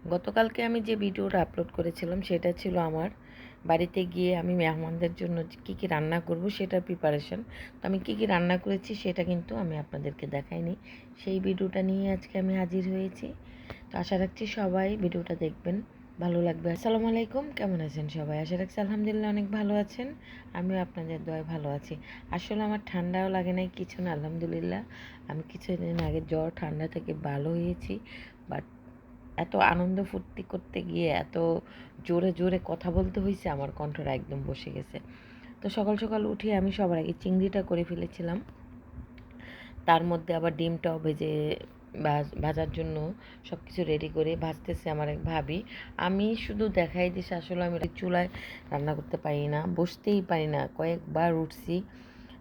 গতকালকে আমি যে ভিডিওটা আপলোড করেছিলাম সেটা ছিল আমার বাড়িতে গিয়ে আমি মেহমানদের জন্য কী কী রান্না করব সেটার প্রিপারেশন। তো আমি কী কী রান্না করেছি সেটা কিন্তু আমি আপনাদেরকে দেখাইনি। সেই ভিডিওটা নিয়ে আজকে আমি হাজির হয়েছি। তো আশা রাখছি সবাই ভিডিওটা দেখবেন, ভালো লাগবে। আসসালামু আলাইকুম, কেমন আছেন সবাই? আশা রাখছি আলহামদুলিল্লাহ অনেক ভালো আছেন। আমিও আপনাদের দয়ায় ভালো আছি। আসলে আমার ঠান্ডাও লাগে নাই কিছু না, আলহামদুলিল্লাহ। আমি কিছুদিন আগে জ্বর ঠান্ডা থেকে ভালো হয়েছি। বাট এত আনন্দ ফুর্তি করতে গিয়ে এত জোরে জোরে কথা বলতে হয়েছে, আমার কণ্ঠটা একদম বসে গেছে। তো সকাল সকাল উঠে আমি সবার আগে চিংড়িটা করে ফেলেছিলাম। তার মধ্যে আবার ডিমটাও ভেজে ভাজার জন্য সব কিছু রেডি করে ভাজতেছে আমার এক ভাবি। আমি শুধু দেখাই দিছি, আসলে আমি চুলায় রান্না করতে পারি না, বসতেই পারি না। কয়েকবার উঠছি,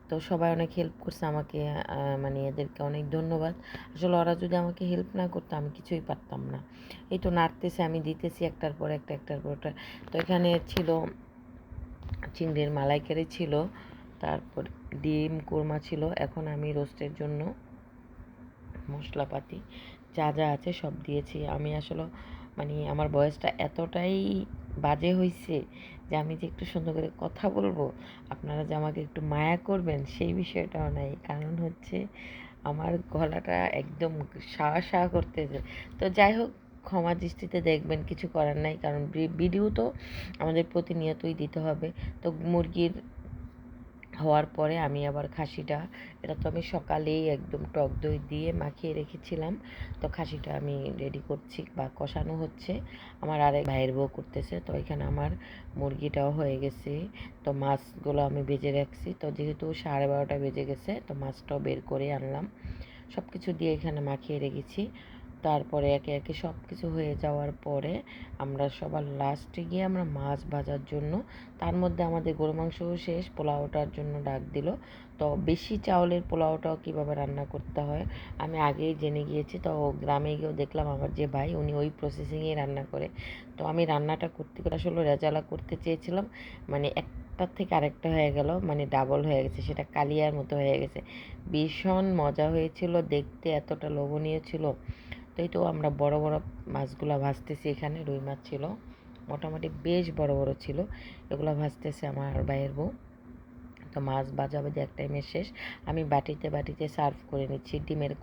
তো সবাই অনেক হেল্প করছে আমাকে। মানে এদেরকে অনেক ধন্যবাদ। আসলে ওরা যদি আমাকে হেল্প না করতো আমি কিছুই পারতাম না। এই তো নাড়তেছে, আমি দিতেছি একটার পর একটা, একটার পর একটা। তো এখানে ছিল চিংড়ির মালাইকারি ছিল, তারপর ডিম কোরমা ছিল। এখন আমি রোস্টের জন্য মশলাপাতি যা যা আছে সব দিয়েছি। আমি আসলে মানে আমার বয়সটা এতটাই বাজে হয়েছে যে আমি যে একটু সুন্দর করে কথা বলবো, আপনারা যে আমাকে একটু মায়া করবেন সেই বিষয়টাও নাই। কারণ হচ্ছে আমার গলাটা একদম সাঁ করতেছে। তো যাই হোক, ক্ষমা দৃষ্টিতে দেখবেন, কিছু করার নাই। কারণ ভিডিও তো আমাদের প্রতিনিয়তই দিতে হবে। তো মুরগির হওয়ার পরে আমি আবার খাসিটা, এটা তো আমি সকালেই একদম টক দই দিয়ে মাখিয়ে রেখেছিলাম। তো খাসিটা আমি রেডি করছি বা কষানো হচ্ছে, আমার আরেক ভাইয়ের বউ করতেছে। তো এখানে আমার মুরগিটাও হয়ে গেছে। তো মাছগুলো আমি ভেজে রাখছি। তো যেহেতু 12:30 বেজে গেছে, তো মাছটাও বের করে আনলাম, সব কিছু দিয়ে এখানে মাখিয়ে রেখেছি। তারপরে একে একে সব কিছু হয়ে যাওয়ার পরে আমরা সবার লাস্টে গিয়ে আমরা মাছ ভাজার জন্য, তার মধ্যে আমাদের গরু মাংসও শেষ, পোলাওটার জন্য ডাক দিল। তো বেশি চাউলের পোলাওটাও কীভাবে রান্না করতে হয় আমি আগেই জেনে গিয়েছি। তো গ্রামে গিয়েও দেখলাম আমার যে ভাই, উনি ওই প্রসেসিংয়েই রান্না করে। তো আমি রান্নাটা করতে করে আসলে রেজালা করতে চেয়েছিলাম, মানে একটার থেকে আরেকটা হয়ে গেল, মানে ডাবল হয়ে গেছে, সেটা কালিয়ার মতো হয়ে গেছে। ভীষণ মজা হয়েছিল, দেখতে এতটা লোভনীয় ছিল। তো এই তো আমরা বড় বড় মাছগুলো ভাজতেছি। এখানে রুই মাছ ছিল, মোটামুটি বেশ বড় বড় ছিল। এগুলো ভাজতেছে আমার ভাইয়ের বউ। তো মাছ ভাজাভাজি এক টাইমে শেষ। আমি বাটিতে বাটিতে সার্ভ করে নিচ্ছি। ডিমের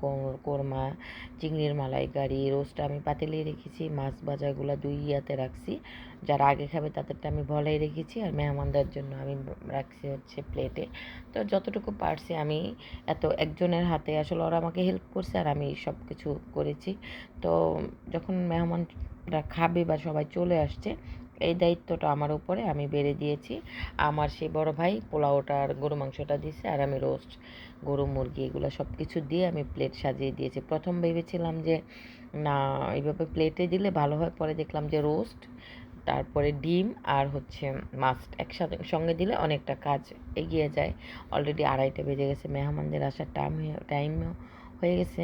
কোরমা, চিংড়ির মালাইকারি, রোস্ট আমি পাতিলেই রেখেছি। মাছ ভাজাগুলো 2 ইয়াতে রাখছি। যারা আগে খাবে তাদেরটা আমি ভলাই রেখেছি, আর মেহমানদের জন্য আমি রাখছি হচ্ছে প্লেটে। তো যতটুকু পারছি আমি, এত একজনের হাতে আসলে ওরা আমাকে হেল্প করছে আর আমি সব কিছু করেছি। তো যখন মেহমানরা খাবে বা সবাই চলে আসছে, এই দায়িত্বটা আমার উপরে আমি বেড়ে দিয়েছি। আমার সেই বড় ভাই পোলাওটা আর গরু মাংসটা দিয়েছে, আর আমি রোস্ট, গরু মুরগি এগুলো সব কিছু দিয়ে আমি প্লেট সাজিয়ে দিয়েছি। প্রথম ভেবেছিলাম যে না, এইভাবে প্লেটে দিলে ভালো হয়, পরে দেখলাম যে রোস্ট, তারপরে ডিম আর হচ্ছে মাছ একসাথে সঙ্গে দিলে অনেকটা কাজ এগিয়ে যায়। অলরেডি 2:30 বেজে গেছে, মেহমানদের আসার টাইমও হয়ে গেছে।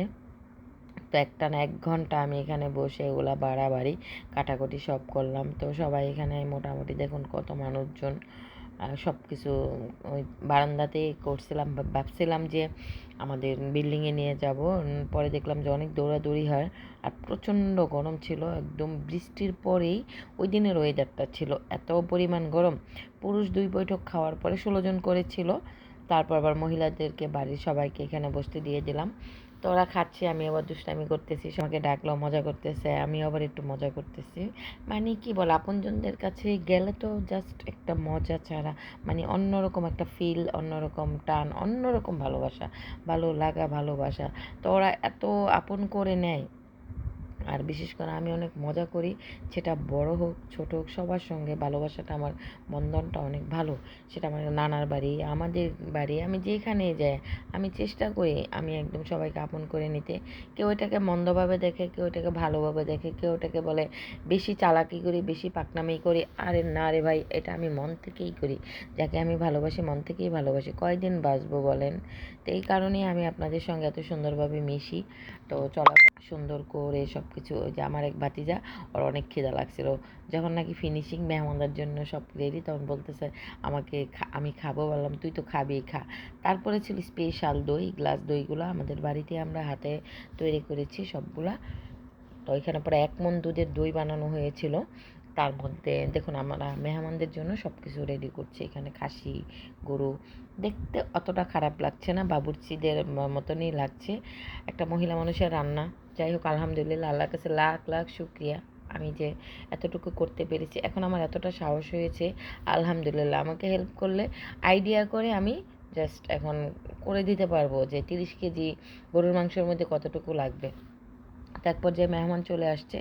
তো একটানা 1 ঘন্টা আমি এখানে বসে এগুলা বাড়াবাড়ি কাটাকুটি সব করলাম। তো সবাই এখানে মোটামুটি দেখুন কত মানুষজন। সব কিছু ওই বারান্দাতেই করছিলাম। ভাবছিলাম যে আমাদের বিল্ডিংয়ে নিয়ে যাব, পরে দেখলাম যে অনেক দৌড়াদৌড়ি হয় আর প্রচণ্ড গরম ছিল। একদম বৃষ্টির পরেই ওই দিনের ওয়েদারটা ছিল এত পরিমাণ গরম। পুরুষ 2 বৈঠক খাওয়ার পরে 16 জন করেছিল। তারপর আবার মহিলাদেরকে বাড়ির সবাইকে এখানে বসতে দিয়ে দিলাম। তো ওরা খাচ্ছে, আমি আবার দুষ্টামি করতেছি, সবাইকে ডাকলো, মজা করতেছে, আমি আবার একটু মজা করতেছি। মানে কি বল, আপনজনদের কাছে গেলে তো জাস্ট একটা মজা ছাড়া, মানে অন্যরকম একটা ফিল, অন্যরকম টান, অন্যরকম ভালোবাসা, ভালো লাগা, ভালোবাসা। তো ওরা এত আপন করে নেয়। আর বিশেষ করে আমি অনেক মজা করি, সেটা বড় হোক ছোট হোক সবার সঙ্গে ভালোবাসাটা, আমার বন্ধনটা অনেক ভালো। সেটা আমার নানার বাড়ি, আমাদের বাড়ি, আমি যেখানে যাই আমি চেষ্টা করি আমি একদম সবাইকে আপন করে নিতে। কেউ এটাকে মন্দভাবে দেখে, কেউ এটাকে ভালোভাবে দেখে, কেউ এটাকে বলে বেশি চালাকি করি, বেশি পাকনামি করি। আরে না রে ভাই, এটা আমি মন থেকেই করি। যাকে আমি ভালোবাসি মন থেকেই ভালোবাসি, কয়দিন বাঁচবো বলেন? তো এই কারণেই আমি আপনাদের সঙ্গে এত সুন্দরভাবে মিশি। তো চলাফেরা সুন্দর করে সব কিছু। ওই যে আমার এক ভাতিজা, ওর অনেক খিদা লাগছিল, যখন নাকি ফিনিশিং মেহমানদের জন্য সব রেডি, তখন বলতেছে আমাকে আমি খাবো। বললাম তুই তো খাবি, খা। তারপরে ছিল স্পেশাল দই, গ্লাস দইগুলো আমাদের বাড়িতে আমরা হাতে তৈরি করেছি সবগুলা। তো ওইখানে পরে 1 মণ দুধের দই বানানো হয়েছিল। তার মধ্যে দেখুন আমরা মেহমানদের জন্য সব কিছু রেডি করছি। এখানে খাসি, গরু দেখতে অতটা খারাপ লাগছে না, বাবুর্চিদের মতনই লাগছে, একটা মহিলা মানুষের রান্না। যাই হোক আলহামদুলিল্লাহ, আল্লাহর কাছে লাখ লাখ শুক্রিয়া আমি যে এতটুকু করতে পেরেছি। এখন আমার এতটা সাহস হয়েছে, আলহামদুলিল্লাহ। আমাকে হেল্প করলে আইডিয়া করে আমি জাস্ট এখন করে দিতে পারবো যে 30 কেজি গরুর মাংসের মধ্যে কতটুকু লাগবে। তারপর যে মেহমান চলে আসছে,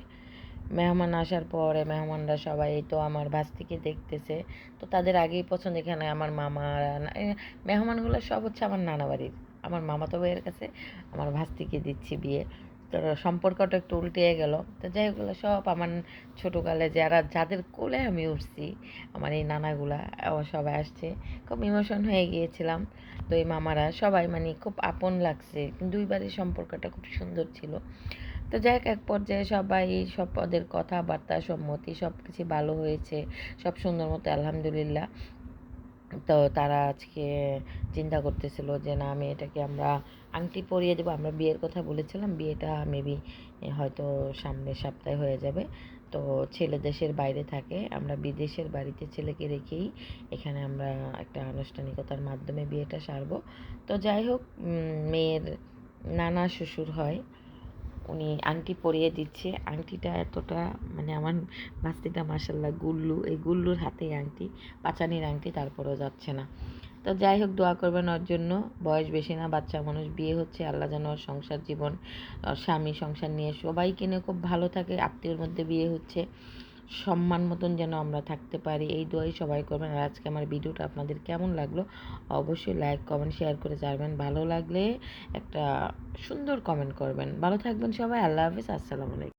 মেহমান আসার পরে মেহমানরা সবাই তো আমার ভাস্তিকে দেখতেছে। তো তাদের আগেই পছন্দ, এখানে আমার মামা মেহমানগুলো সব হচ্ছে আমার নানা বাড়ির, আমার মামাতো ভাইয়ের কাছে আমার ভাস্তিকে দিচ্ছি বিয়ে। তো সম্পর্কটা একটু উল্টে গেল। তো যাই হোক সব আমার ছোটোকালে যাদের কোলে আমি উঠছি, আমার এই নানাগুলা সবাই আসছে, খুব ইমোশন হয়ে গিয়েছিলাম। তো এই মামারা সবাই মানে খুব আপন লাগছে, দুই বাড়ির সম্পর্কটা খুব সুন্দর ছিল। তো যাই হোক এক পর্যায়ে সবাই সব ওদের কথাবার্তা সম্মতি সব কিছু ভালো হয়েছে, সব সুন্দর মতো আলহামদুলিল্লাহ। তো তারা আজকে চিন্তা করতেছিল যে না মেয়েটাকে আমরা আংটি পরিয়ে দেবো। আমরা বিয়ের কথা বলেছিলাম, বিয়েটা মেবি হয়তো সামনের সপ্তাহে হয়ে যাবে। তো ছেলে দেশের বাইরে থাকে, আমরা বিদেশের বাড়িতে ছেলেকে রেখেই এখানে আমরা একটা আনুষ্ঠানিকতার মাধ্যমে বিয়েটা সারবো। তো যাই হোক মেয়ের নানা শ্বশুর হয়, উনি আংটি পরিয়ে দিচ্ছে। আংটিটা এতটা মানে আমার ভাস্তিটা মাশাল্লাহ গুল্লু, এই গুল্লুর হাতেই আংটি, পাচানির আংটি, তারপরেও যাচ্ছে না। তো যাই হোক দোয়া করবেন ওর জন্য, বয়স বেশি না, বাচ্চা মানুষ, বিয়ে হচ্ছে, আল্লাহ যেন ওর সংসার জীবন, স্বামী সংসার নিয়ে সবাইকে নিয়ে খুব ভালো থাকে। আত্মীয়র মধ্যে বিয়ে হচ্ছে, সম্মান মতন যেন আমরা থাকতে পারি, এই দোয়াই সবাই করবেন। আর আজকে আমার ভিডিওটা আপনাদের কেমন লাগলো অবশ্যই লাইক কমেন্ট শেয়ার করে যাবেন। ভালো লাগলে একটা সুন্দর কমেন্ট করবেন। ভালো থাকবেন সবাই, আল্লাহ হাফিজ, আসসালামু আলাইকুম।